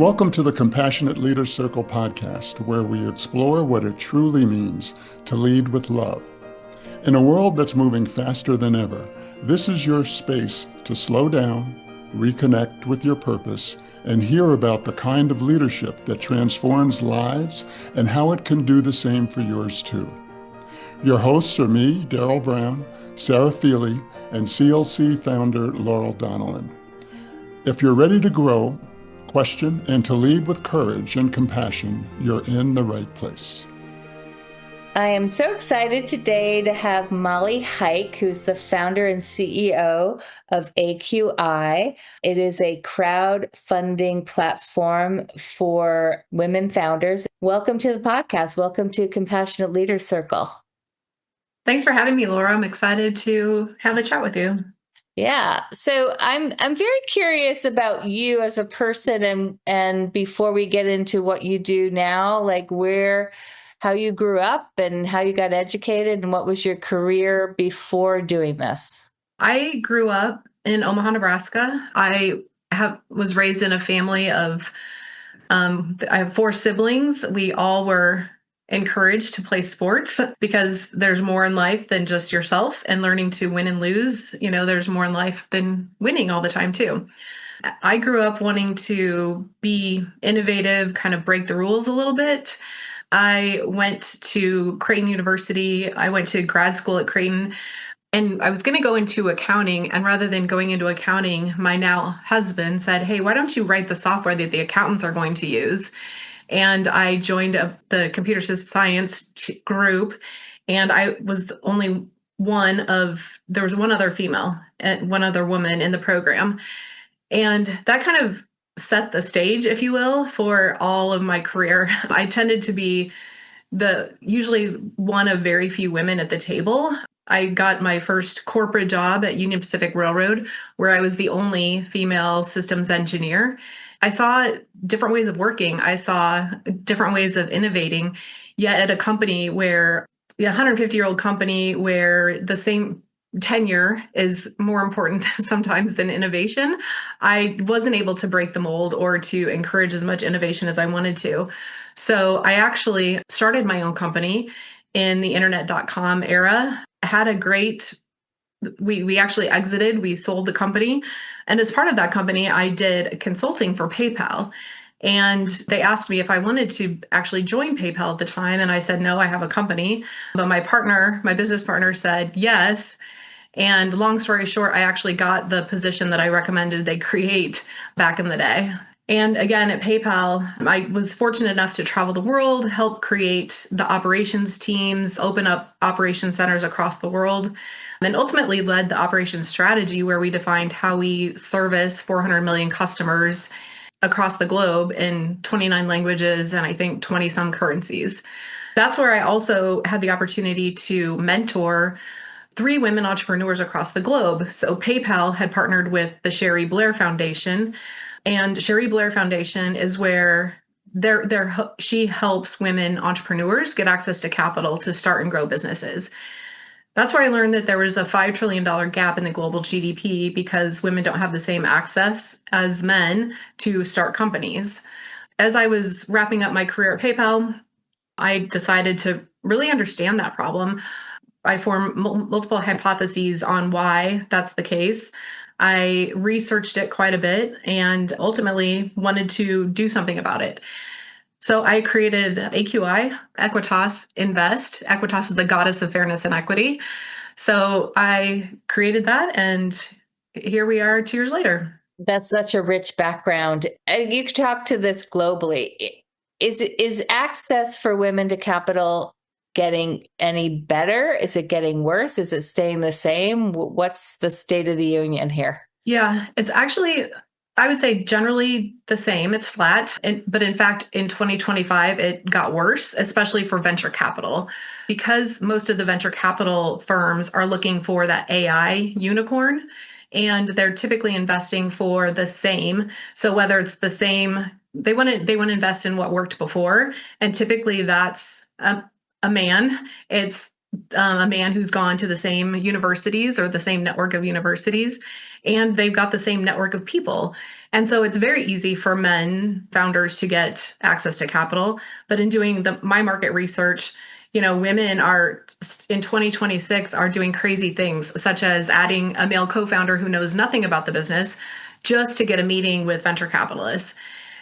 Welcome to the Compassionate Leader Circle podcast, where we explore what it truly means to lead with love. In a world that's moving faster than ever, this is your space to slow down, reconnect with your purpose, and hear about the kind of leadership that transforms lives and how it can do the same for yours too. Your hosts are me, Daryl Brown, Sarah Feely, and CLC founder Laurel Donnellan. If you're ready to grow, question, and to lead with courage and compassion, you're in the right place. I am so excited today to have Molly Huyck, who's the founder and CEO of AeQuitas. It is a crowdfunding platform for women founders. Welcome to the podcast. Welcome to Compassionate Leader Circle. Thanks for having me, Laura. I'm excited to have a chat with you. Yeah. So I'm very curious about you as a person and before we get into what you do now, like how you grew up and how you got educated and what was your career before doing this? I grew up in Omaha, Nebraska. I was raised in a family of, I have 4 siblings. We all were encouraged to play sports because there's more in life than just yourself and learning to win and lose. You know, there's more in life than winning all the time too. I grew up wanting to be innovative, kind of break the rules a little bit. I went to Creighton University. I went to grad school at Creighton, and I was going to go into accounting. And rather than going into accounting, my now husband said, "Hey, why don't you write the software that the accountants are going to use?" And I joined the computer science group, and I was only there was one other female and one other woman in the program. And that kind of set the stage, if you will, for all of my career. I tended to be usually one of very few women at the table. I got my first corporate job at Union Pacific Railroad, where I was the only female systems engineer. I saw different ways of working. I saw different ways of innovating, yet at a company where the 150-year-old company where the same tenure is more important sometimes than innovation, I wasn't able to break the mold or to encourage as much innovation as I wanted to. So I actually started my own company in the internet.com era. I had a great we actually exited, we sold the company. And as part of that company, I did consulting for PayPal. And they asked me if I wanted to actually join PayPal at the time. And I said, no, I have a company. But my business partner said yes. And long story short, I actually got the position that I recommended they create back in the day. And again, at PayPal, I was fortunate enough to travel the world, help create the operations teams, open up operation centers across the world, and ultimately led the operations strategy where we defined how we service 400 million customers across the globe in 29 languages and I think 20 some currencies. That's where I also had the opportunity to mentor 3 women entrepreneurs across the globe. So PayPal had partnered with the Sherry Blair Foundation, and Sherry Blair Foundation is where she helps women entrepreneurs get access to capital to start and grow businesses. That's where I learned that there was a $5 trillion gap in the global GDP because women don't have the same access as men to start companies. As I was wrapping up my career at PayPal, I decided to really understand that problem. I formed multiple hypotheses on why that's the case. I researched it quite a bit and ultimately wanted to do something about it. So I created AeQuitas Invest. AeQuitas is the goddess of fairness and equity. So I created that, and here we are 2 years later. That's such a rich background. You could talk to this globally. Is access for women to capital getting any better? Is it getting worse? Is it staying the same? What's the state of the union here? Yeah, it's actually, I would say generally the same. It's flat. But in fact, in 2025, it got worse, especially for venture capital, because most of the venture capital firms are looking for that AI unicorn, and they're typically investing for the same. So whether it's the same, they want to invest in what worked before. And typically that's a man. It's a man who's gone to the same universities or the same network of universities, and they've got the same network of people. And so it's very easy for men founders to get access to capital. But in doing my market research, women are in 2026 are doing crazy things, such as adding a male co-founder who knows nothing about the business just to get a meeting with venture capitalists.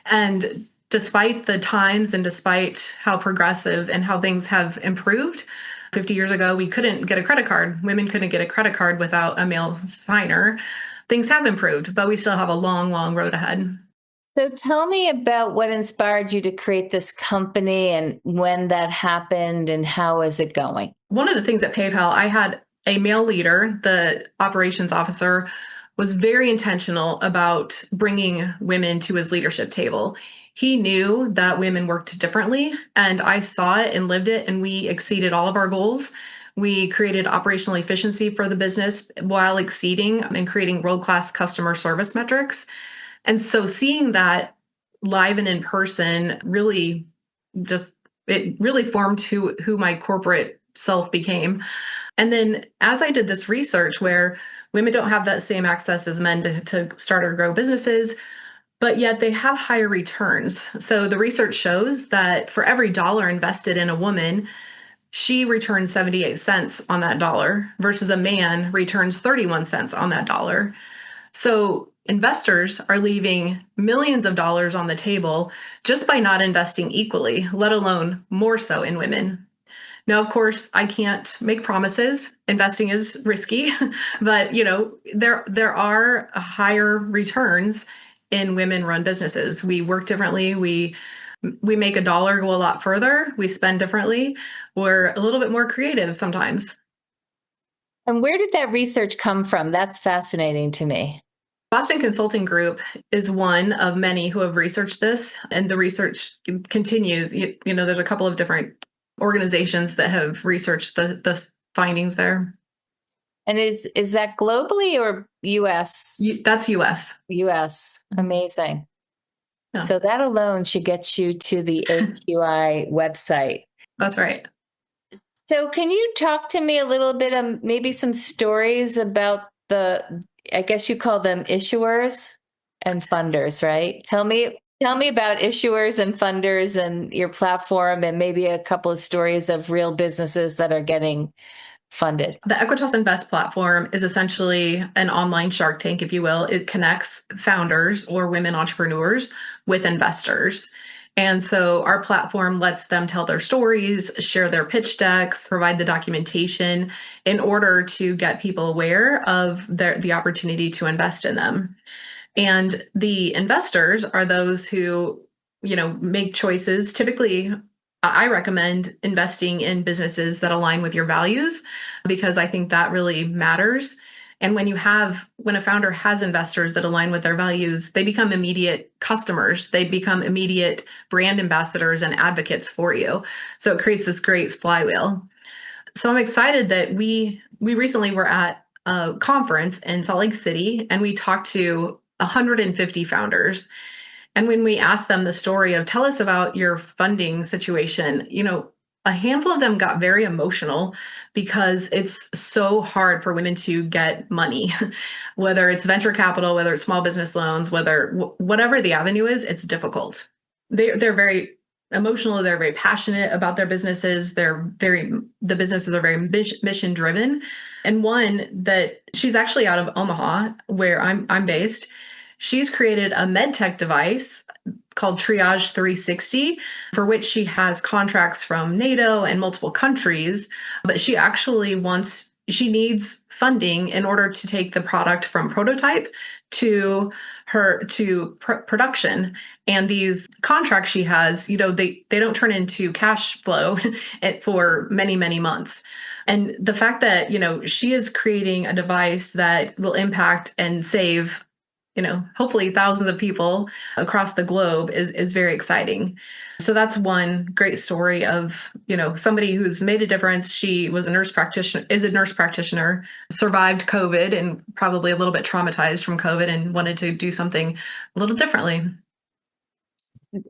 And despite the times and despite how progressive and how things have improved, 50 years ago, we couldn't get a credit card. Women couldn't get a credit card without a male signer. Things have improved, but we still have a long, long road ahead. So tell me about what inspired you to create this company and when that happened and how is it going? One of the things at PayPal, I had a male leader, the operations officer, was very intentional about bringing women to his leadership table. He knew that women worked differently, and I saw it and lived it, and we exceeded all of our goals. We created operational efficiency for the business while exceeding and creating world-class customer service metrics. And so seeing that live and in person really it really formed who my corporate self became. And then as I did this research where women don't have that same access as men to start or grow businesses, but yet they have higher returns. So the research shows that for every dollar invested in a woman, she returns 78 cents on that dollar versus a man returns 31 cents on that dollar. So investors are leaving millions of dollars on the table just by not investing equally, let alone more so in women. Now, of course, I can't make promises. Investing is risky, but there are higher returns in women-run businesses. We work differently. We make a dollar go a lot further. We spend differently. We're a little bit more creative sometimes. And where did that research come from? That's fascinating to me. Boston Consulting Group is one of many who have researched this, and the research continues. There's a couple of different organizations that have researched the findings there. And is that globally or US? That's US. US. Amazing. Yeah. So that alone should get you to the AQI website. That's right. So can you talk to me a little bit of maybe some stories about I guess you call them issuers and funders, right? Tell me about issuers and funders and your platform and maybe a couple of stories of real businesses that are getting funded. The AeQuitas Invest platform is essentially an online Shark Tank, if you will. It connects founders or women entrepreneurs with investors. And so our platform lets them tell their stories, share their pitch decks, provide the documentation in order to get people aware of the opportunity to invest in them. And the investors are those who, make choices. Typically, I recommend investing in businesses that align with your values because I think that really matters. And when a founder has investors that align with their values, they become immediate customers. They become immediate brand ambassadors and advocates for you. So it creates this great flywheel. So I'm excited that we recently were at a conference in Salt Lake City and we talked to 150 founders. And when we asked them the story of tell us about your funding situation, a handful of them got very emotional because it's so hard for women to get money, whether it's venture capital, whether it's small business loans, whatever the avenue is, it's difficult. They're very emotional. They're very passionate about their businesses. The businesses are very mission driven. And one that she's actually out of Omaha, where I'm based. She's created a med tech device called Triage 360, for which she has contracts from NATO and multiple countries, but she needs funding in order to take the product from prototype to production. And these contracts she has, they don't turn into cash flow for many, many months. And the fact that, she is creating a device that will impact and save hopefully thousands of people across the globe is very exciting. So that's one great story of, somebody who's made a difference. She was is a nurse practitioner, survived COVID and probably a little bit traumatized from COVID and wanted to do something a little differently.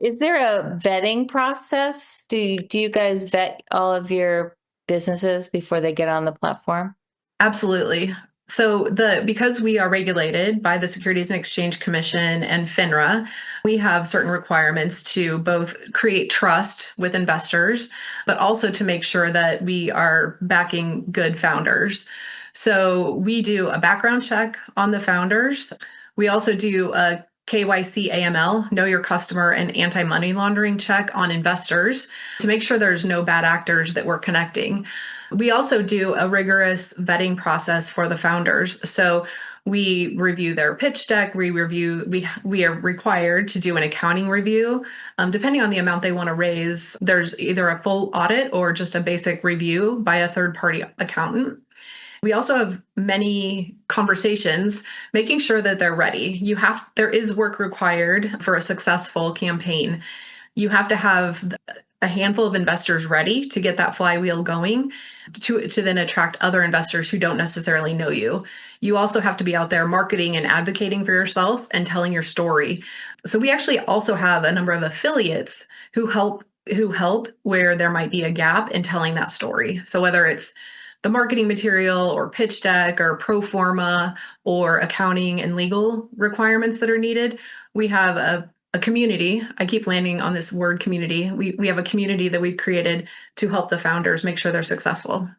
Is there a vetting process? Do you guys vet all of your businesses before they get on the platform? Absolutely. So because we are regulated by the Securities and Exchange Commission and FINRA, we have certain requirements to both create trust with investors, but also to make sure that we are backing good founders. So we do a background check on the founders. We also do a KYC AML, know your customer, and anti-money laundering check on investors to make sure there's no bad actors that we're connecting. We also do a rigorous vetting process for the founders. So we review their pitch deck. We are required to do an accounting review. Depending on the amount they want to raise, there's either a full audit or just a basic review by a third-party accountant. We also have many conversations, making sure that they're ready. There is work required for a successful campaign. You have to have a handful of investors ready to get that flywheel going to then attract other investors who don't necessarily know you. You also have to be out there marketing and advocating for yourself and telling your story. So we actually also have a number of affiliates who help where there might be a gap in telling that story. So whether it's the marketing material or pitch deck or pro forma or accounting and legal requirements that are needed, we have a community. I keep landing on this word community. We have a community that we've created to help the founders make sure they're successful.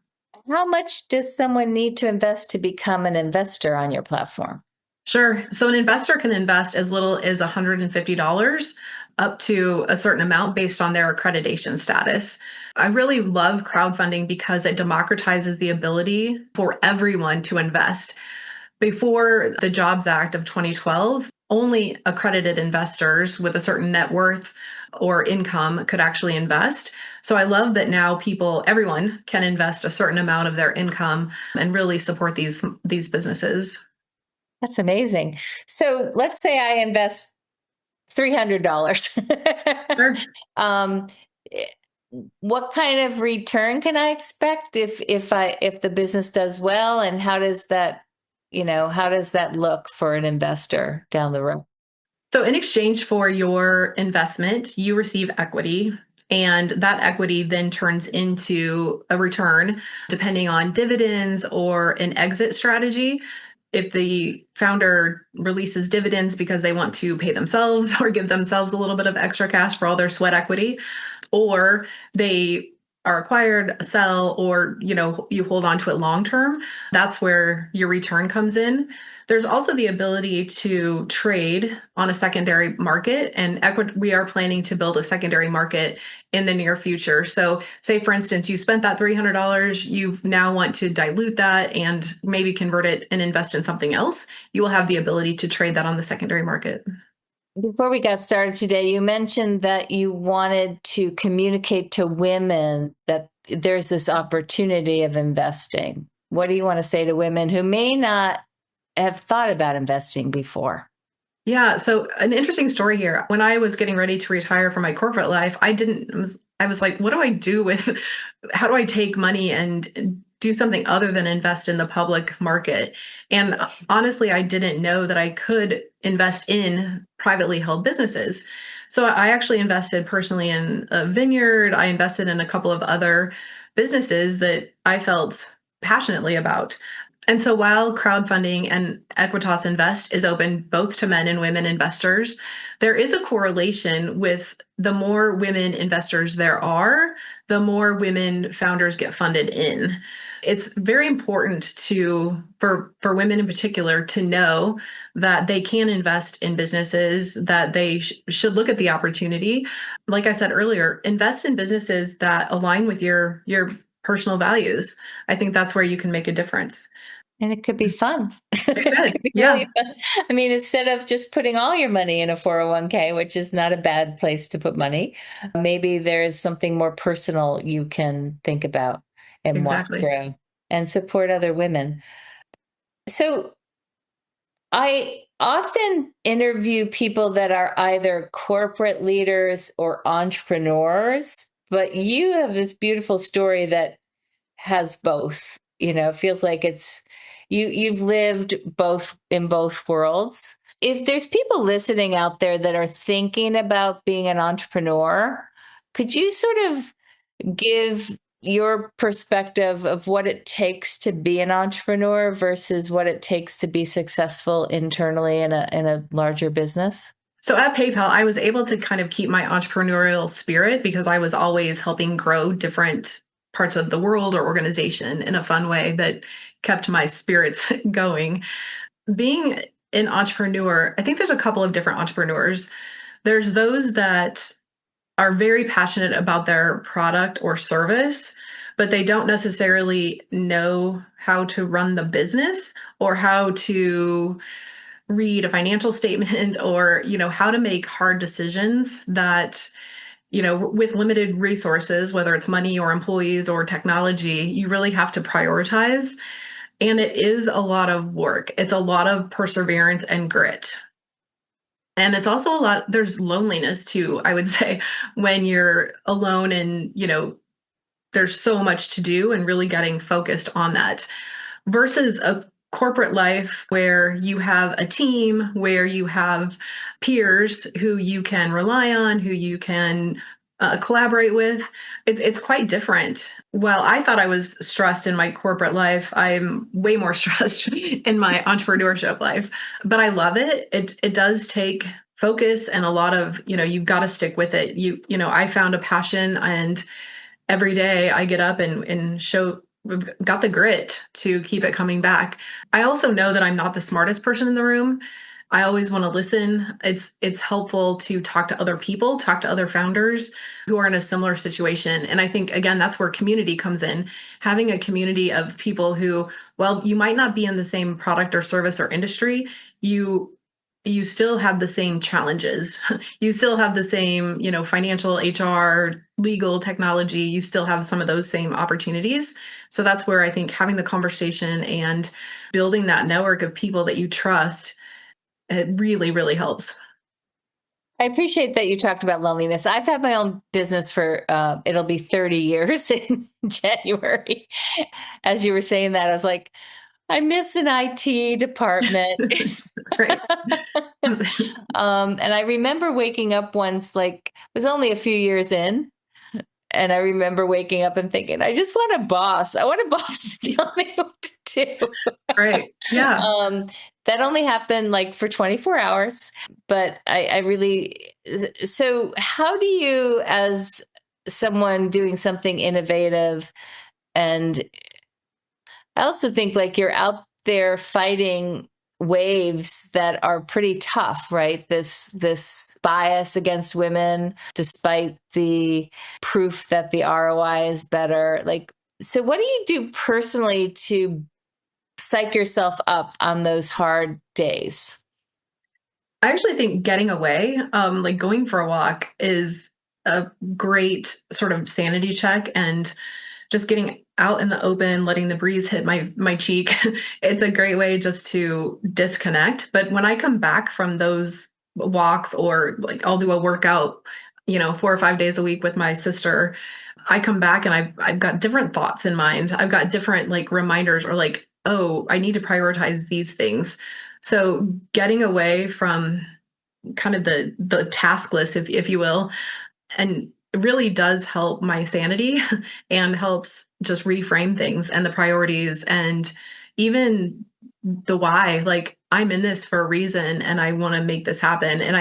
How much does someone need to invest to become an investor on your platform? Sure. So an investor can invest as little as $150 up to a certain amount based on their accreditation status. I really love crowdfunding because it democratizes the ability for everyone to invest. Before the Jobs Act of 2012, only accredited investors with a certain net worth or income could actually invest. So I love that now everyone can invest a certain amount of their income and really support these businesses. That's amazing. So let's say I invest $300. Sure. um, what kind of return can I expect if the business does well, and how does that look for an investor down the road? So in exchange for your investment, you receive equity. And that equity then turns into a return depending on dividends or an exit strategy. If the founder releases dividends because they want to pay themselves or give themselves a little bit of extra cash for all their sweat equity, or they are acquired, sell, or you hold on to it long term, that's where your return comes in. There's also the ability to trade on a secondary market, and we are planning to build a secondary market in the near future. So say, for instance, you spent that $300, you now want to dilute that and maybe convert it and invest in something else. You will have the ability to trade that on the secondary market. Before we got started today, you mentioned that you wanted to communicate to women that there's this opportunity of investing. What do you want to say to women who may not have thought about investing before? Yeah, so an interesting story here. When I was getting ready to retire from my corporate life, I was like, what do I do how do I take money and do something other than invest in the public market? And honestly, I didn't know that I could invest in privately held businesses. So I actually invested personally in a vineyard. I invested in a couple of other businesses that I felt passionately about. And so while crowdfunding and AeQuitas Invest is open both to men and women investors, there is a correlation with the more women investors there are, the more women founders get funded in. It's very important for women in particular to know that they can invest in businesses, that they should look at the opportunity. Like I said earlier, invest in businesses that align with your personal values. I think that's where you can make a difference. And it could be fun. It could be Yeah, really fun. I mean, instead of just putting all your money in a 401k, which is not a bad place to put money, maybe there is something more personal you can think about and watch exactly. grow and support other women. So I often interview people that are either corporate leaders or entrepreneurs, but you have this beautiful story that has both. It feels like you've lived both in both worlds. If there's people listening out there that are thinking about being an entrepreneur, could you sort of give your perspective of what it takes to be an entrepreneur versus what it takes to be successful internally in a larger business? So at PayPal, I was able to kind of keep my entrepreneurial spirit because I was always helping grow different parts of the world or organization in a fun way that kept my spirits going. Being an entrepreneur, I think there's a couple of different entrepreneurs. There's those that are very passionate about their product or service, but they don't necessarily know how to run the business or how to read a financial statement or, how to make hard decisions that, with limited resources, whether it's money or employees or technology, you really have to prioritize. And it is a lot of work. It's a lot of perseverance and grit. And it's also there's loneliness too, I would say, when you're alone and, there's so much to do and really getting focused on that versus a corporate life where you have a team, where you have peers who you can rely on, who you can collaborate with. It's quite different. Well, I thought I was stressed in my corporate life. I'm way more stressed in my entrepreneurship life, but I love it. It does take focus and a lot of, you've got to stick with it. I found a passion, and every day I get up and we've got the grit to keep it coming back. I also know that I'm not the smartest person in the room. I always want to listen. It's helpful to talk to other people, talk to other founders who are in a similar situation. And I think, again, that's where community comes in. Having a community of people who, well, you might not be in the same product or service or industry, you still have the same challenges. You still have the same, financial, HR, legal, technology. You still have some of those same opportunities. So that's where I think having the conversation and building that network of people that you trust, it really, really helps. I appreciate that you talked about loneliness. I've had my own business for, it'll be 30 years in January. As you were saying that, I was like, I miss an IT department. Right. And I remember waking up once, like, it was only a few years in. And I remember waking up and thinking, I just want a boss. I want a boss to tell me what to do. Right. Yeah. That only happened like for 24 hours. But I really, so how do you, as someone doing something innovative, and I also think like you're out there fighting waves that are pretty tough, right? This bias against women, despite the proof that the ROI is better. Like, so what do you do personally to psych yourself up on those hard days? I actually think getting away, like going for a walk, is a great sort of sanity check, and just getting out in the open, letting the breeze hit my cheek. It's a great way just to disconnect. But when I come back from those walks, or like I'll do a workout, 4 or 5 days a week with my sister, I come back and I've got different thoughts in mind. I've got different like reminders, or like, oh, I need to prioritize these things. So getting away from kind of the task list, if you will, and it really does help my sanity and helps just reframe things and the priorities and even the why. Like, I'm in this for a reason and I want to make this happen. And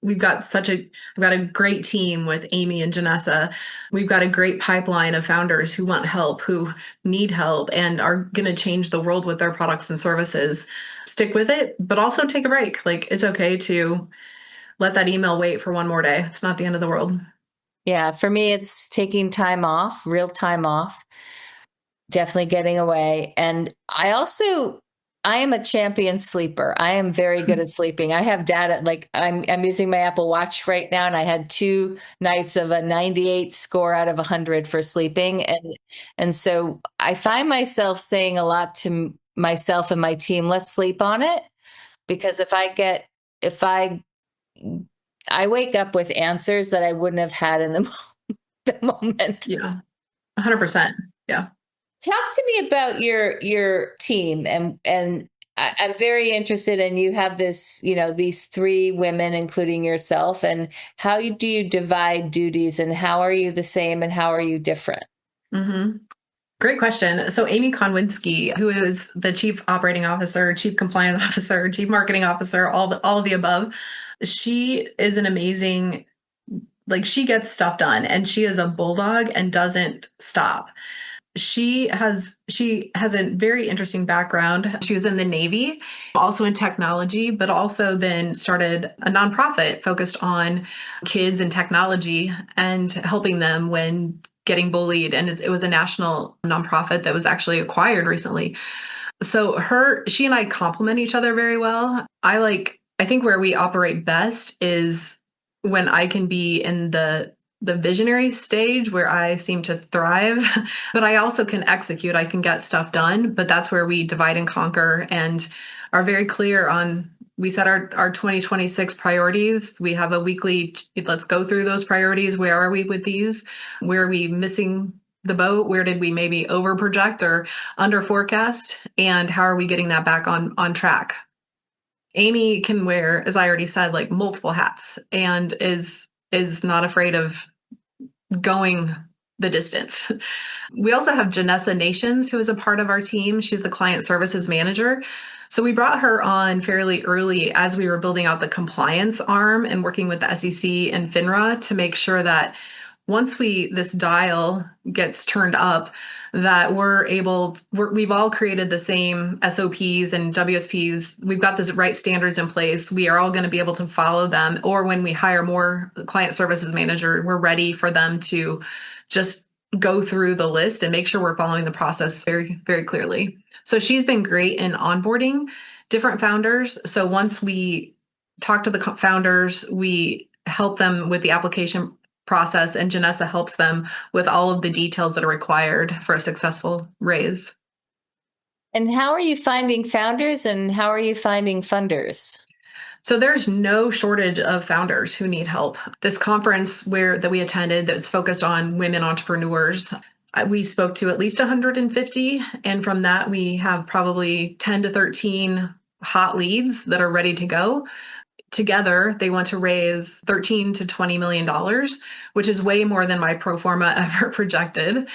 we've got a great team with Amy and Janessa. We've got a great pipeline of founders who want help, who need help, and are going to change the world with their products and services. Stick with it, but also take a break. Like, it's okay to let that email wait for one more day. It's not the end of the world. Yeah, for me, it's taking time off, real time off, definitely getting away. And I am a champion sleeper. I am very good at sleeping. I have data, like I'm using my Apple Watch right now, and I had 2 nights of a 98 score out of 100 for sleeping. And so I find myself saying a lot to myself and my team, let's sleep on it. Because if I wake up with answers that I wouldn't have had in the moment. Yeah, 100%. Yeah. Talk to me about your team, and I'm very interested in, you have this, these 3 women, including yourself, and how do you divide duties, and how are you the same and how are you different? Mm-hmm. Great question. So Amy Konwinski, who is the chief operating officer, chief compliance officer, chief marketing officer, all of the above, she is an amazing, like she gets stuff done and she is a bulldog and doesn't stop. She has a very interesting background. She was in the Navy, also in technology, but also then started a nonprofit focused on kids and technology and helping them when getting bullied. And it was a national nonprofit that was actually acquired recently. So she and I complement each other very well. I think where we operate best is when I can be in the visionary stage where I seem to thrive, but I also can execute. I can get stuff done, but that's where we divide and conquer and are very clear on. We set our 2026 priorities. We have a weekly, let's go through those priorities. Where are we with these? Where are we missing the boat? Where did we maybe over project or under forecast? And how are we getting that back on track? Amy can wear, as I already said, like multiple hats and is not afraid of going the distance. We also have Janessa Nations, who is a part of our team. She's the client services manager. So we brought her on fairly early as we were building out the compliance arm and working with the SEC and FINRA to make sure that once this dial gets turned up, that we've all created the same SOPs and WSPs. We've got the right standards in place. We are all going to be able to follow them. Or when we hire more client services manager, we're ready for them to just go through the list and make sure we're following the process very, very clearly. So she's been great in onboarding different founders. So once we talk to the founders, we help them with the application process, and Janessa helps them with all of the details that are required for a successful raise. And how are you finding founders and how are you finding funders? So there's no shortage of founders who need help. This conference that we attended that's focused on women entrepreneurs, we spoke to at least 150. And from that, we have probably 10 to 13 hot leads that are ready to go. Together, they want to raise $13 to $20 million, which is way more than my pro forma ever projected.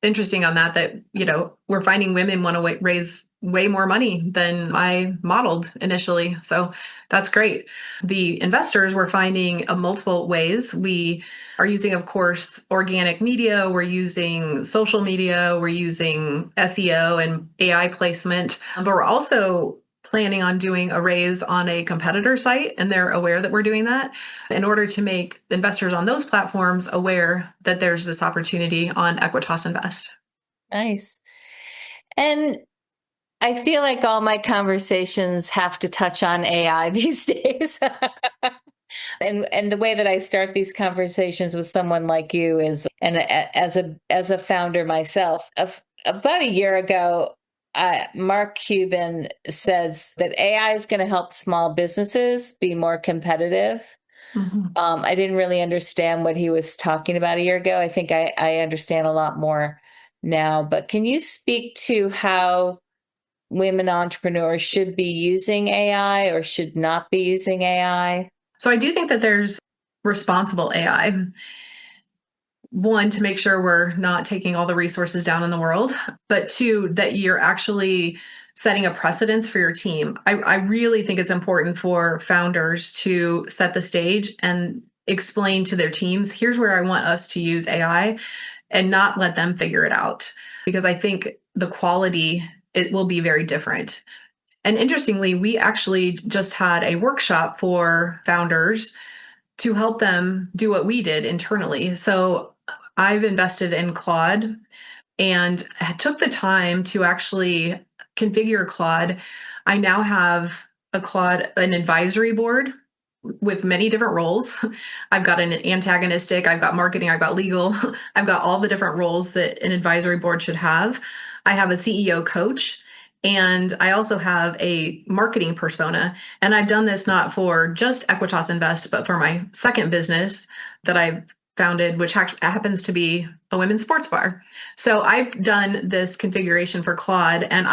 Interesting on that, we're finding women want to raise way more money than I modeled initially. So that's great. The investors, we're finding multiple ways. We are using, of course, organic media. We're using social media. We're using SEO and AI placement. But we're also planning on doing a raise on a competitor site, and they're aware that we're doing that in order to make investors on those platforms aware that there's this opportunity on AeQuitas Invest. Nice. And I feel like all my conversations have to touch on AI these days. And the way that I start these conversations with someone like you is, and as a founder myself, about a year ago, Mark Cuban says that AI is going to help small businesses be more competitive. Mm-hmm. I didn't really understand what he was talking about a year ago. I think I understand a lot more now. But can you speak to how women entrepreneurs should be using AI or should not be using AI? So I do think that there's responsible AI. One, to make sure we're not taking all the resources down in the world, but two, that you're actually setting a precedence for your team. I really think it's important for founders to set the stage and explain to their teams, here's where I want us to use AI, and not let them figure it out. Because I think the quality, it will be very different. And interestingly, we actually just had a workshop for founders to help them do what we did internally. So I've invested in Claude and took the time to actually configure Claude. I now have an advisory board with many different roles. I've got an antagonistic, I've got marketing, I've got legal, I've got all the different roles that an advisory board should have. I have a CEO coach, and I also have a marketing persona. And I've done this not for just AeQuitas Invest, but for my second business that I've founded, which happens to be a women's sports bar. So I've done this configuration for Claude, and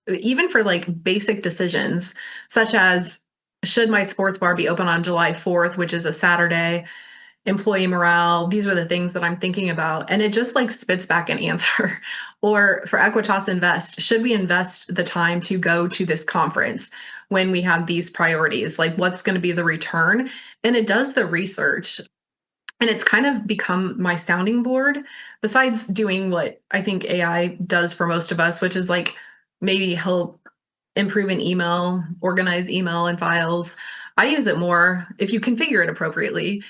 even for like basic decisions, such as should my sports bar be open on July 4th, which is a Saturday, employee morale. These are the things that I'm thinking about. And it just like spits back an answer. Or for AeQuitas Invest, should we invest the time to go to this conference when we have these priorities? Like, what's going to be the return? And it does the research. And it's kind of become my sounding board, besides doing what I think AI does for most of us, which is like maybe help improve an email, organize email and files. I use it more if you configure it appropriately.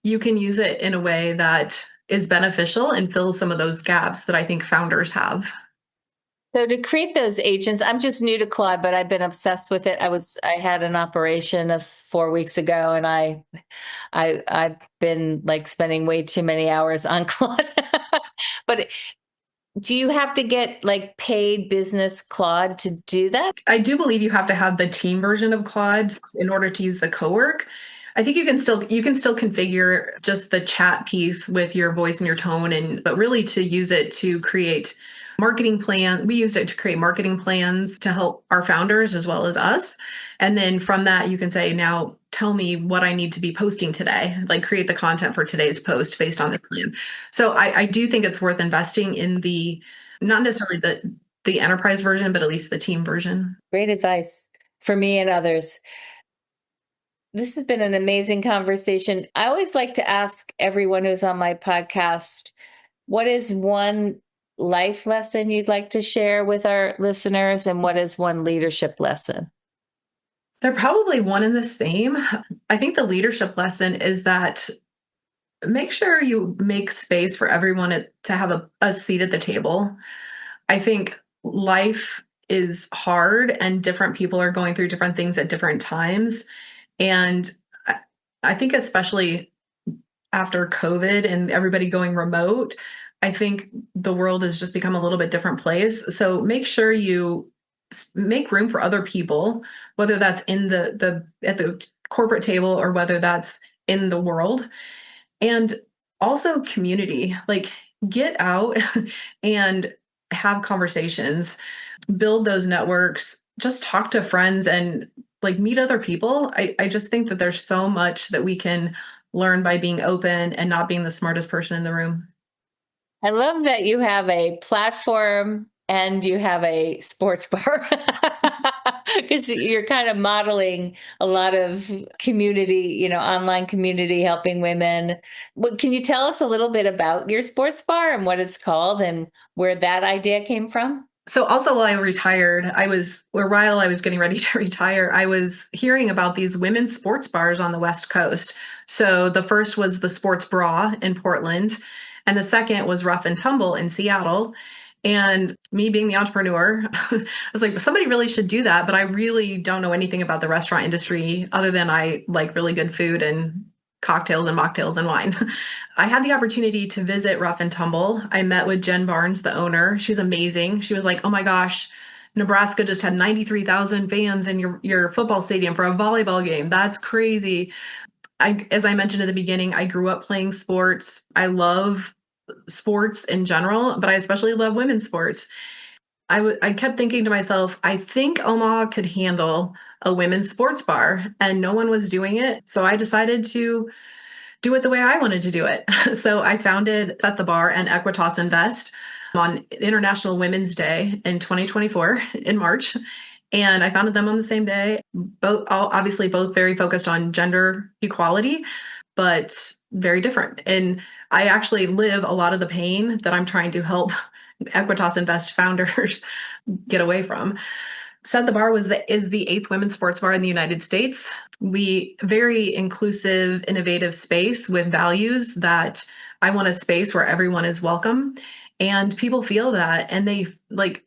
You can use it in a way that is beneficial and fills some of those gaps that I think founders have. So to create those agents, I'm just new to Claude, but I've been obsessed with it. I had an operation of 4 weeks ago, and I've been like spending way too many hours on Claude. But do you have to get like paid business Claude to do that? I do believe you have to have the team version of Claude in order to use the cowork. I think you can still configure just the chat piece with your voice and your tone, and but really to use it to create marketing plan. We used it to create marketing plans to help our founders as well as us. And then from that, you can say, now tell me what I need to be posting today, like create the content for today's post based on this plan. So I do think it's worth investing in the, not necessarily the enterprise version, but at least the team version. Great advice for me and others. This has been an amazing conversation. I always like to ask everyone who's on my podcast, what is one life lesson you'd like to share with our listeners, and what is one leadership lesson? They're probably one and the same. I think the leadership lesson is that make sure you make space for everyone to have a seat at the table. I think life is hard and different people are going through different things at different times. And I think especially after COVID and everybody going remote, I think the world has just become a little bit different place. So make sure you make room for other people, whether that's in the at the corporate table or whether that's in the world. And also community, like get out and have conversations, build those networks, just talk to friends and like meet other people. I just think that there's so much that we can learn by being open and not being the smartest person in the room. I love that you have a platform and you have a sports bar, because you're kind of modeling a lot of community, online community helping women. Can you tell us a little bit about your sports bar and what it's called and where that idea came from? So also while I retired, while I was getting ready to retire, I was hearing about these women's sports bars on the West Coast. So the first was the Sports Bra in Portland, and the second was Rough and Tumble in Seattle. And me being the entrepreneur, I was like, somebody really should do that. But I really don't know anything about the restaurant industry other than I like really good food and cocktails and mocktails and wine. I had the opportunity to visit Rough and Tumble. I met with Jen Barnes, the owner. She's amazing. She was like, oh my gosh, Nebraska just had 93,000 fans in your football stadium for a volleyball game. That's crazy. As I mentioned at the beginning, I grew up playing sports. I love sports in general, but I especially love women's sports. I kept thinking to myself, I think Omaha could handle a women's sports bar, and no one was doing it. So I decided to do it the way I wanted to do it. So I founded Set the Bar and AeQuitas Invest on International Women's Day in 2024 in March. And I founded them on the same day, obviously both very focused on gender equality, but very different. And I actually live a lot of the pain that I'm trying to help AeQuitas Invest founders get away from. Set the Bar is the eighth women's sports bar in the United States. We very inclusive, innovative space with values that I want a space where everyone is welcome, and people feel that. And they like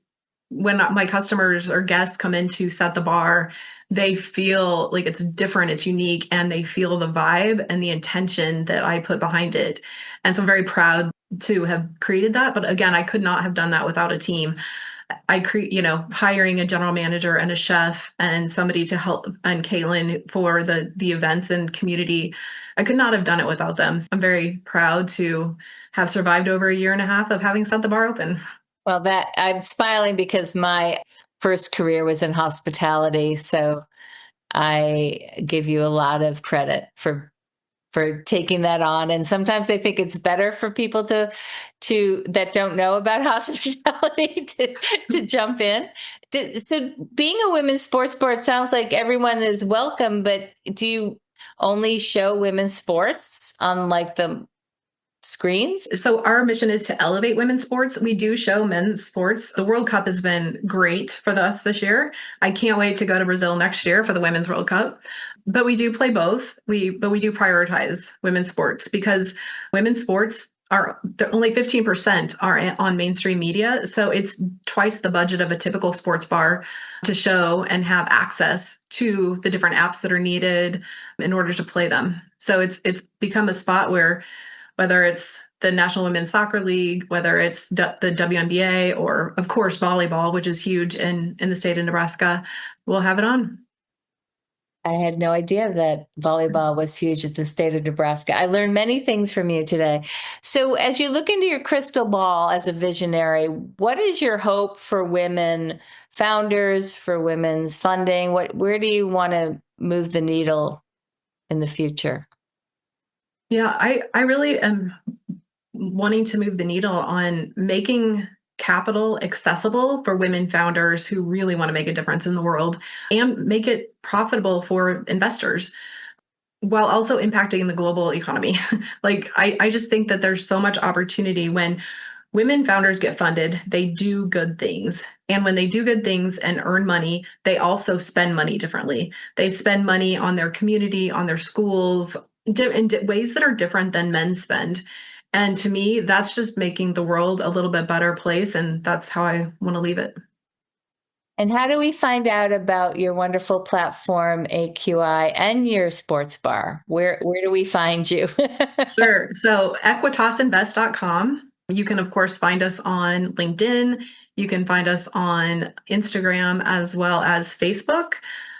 when my customers or guests come in to Set the Bar, they feel like it's different, it's unique, and they feel the vibe and the intention that I put behind it. And so I'm very proud to have created that. But again, I could not have done that without a team. Hiring a general manager and a chef and somebody to help, and Caitlin for the events and community. I could not have done it without them. So I'm very proud to have survived over a year and a half of having Set the Bar open. Well, that I'm smiling because my first career was in hospitality. So I give you a lot of credit for for taking that on. And sometimes I think it's better for people to that don't know about hospitality to jump in. So being a women's sports bar, it sounds like everyone is welcome, but do you only show women's sports on like the screens? So our mission is to elevate women's sports. We do show men's sports. The World Cup has been great for us this year. I can't wait to go to Brazil next year for the Women's World Cup. But we do play both. But we do prioritize women's sports because women's sports only 15% are on mainstream media. So it's twice the budget of a typical sports bar to show and have access to the different apps that are needed in order to play them. So it's become a spot where, whether it's the National Women's Soccer League, whether it's the WNBA, or of course volleyball, which is huge in the state of Nebraska, we'll have it on. I had no idea that volleyball was huge at the state of Nebraska. I learned many things from you today. So as you look into your crystal ball as a visionary, what is your hope for women founders, for women's funding? Where do you want to move the needle in the future? Yeah, I really am wanting to move the needle on making capital accessible for women founders who really want to make a difference in the world and make it profitable for investors while also impacting the global economy. I just think that there's so much opportunity when women founders get funded, they do good things. And when they do good things and earn money, they also spend money differently. They spend money on their community, on their schools, in ways that are different than men spend. And to me, that's just making the world a little bit better place. And that's how I want to leave it. And how do we find out about your wonderful platform, AQI, and your sports bar? Where do we find you? Sure. So AeQuitasInvest.com. You can, of course, find us on LinkedIn. You can find us on Instagram as well as Facebook.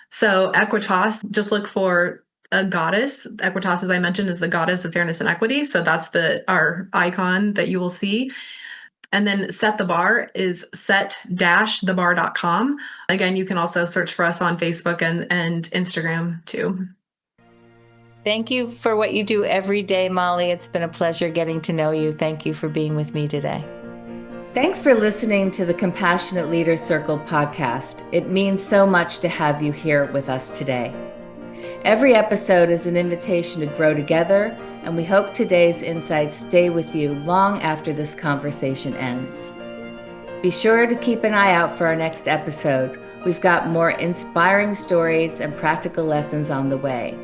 So AeQuitas, just look for a goddess. AeQuitas, as I mentioned, is the goddess of fairness and equity. So that's our icon that you will see. And then Set the Bar is set-thebar.com. Again, you can also search for us on Facebook and Instagram too. Thank you for what you do every day, Molly. It's been a pleasure getting to know you. Thank you for being with me today. Thanks for listening to the Compassionate Leader Circle podcast. It means so much to have you here with us today. Every episode is an invitation to grow together, and we hope today's insights stay with you long after this conversation ends. Be sure to keep an eye out for our next episode. We've got more inspiring stories and practical lessons on the way.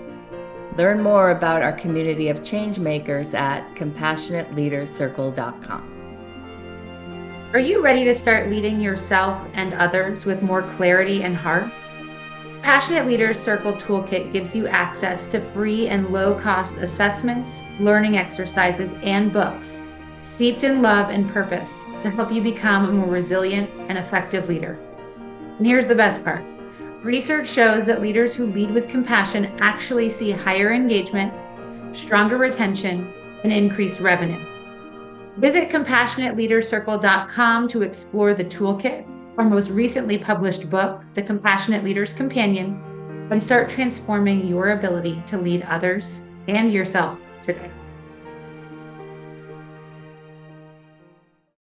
Learn more about our community of change makers at compassionateleadercircle.com. Are you ready to start leading yourself and others with more clarity and heart? Passionate Leaders Circle Toolkit gives you access to free and low-cost assessments, learning exercises, and books steeped in love and purpose to help you become a more resilient and effective leader. And here's the best part. Research shows that leaders who lead with compassion actually see higher engagement, stronger retention, and increased revenue. Visit CompassionateLeadersCircle.com to explore the toolkit, our most recently published book, The Compassionate Leader's Companion, and start transforming your ability to lead others and yourself today.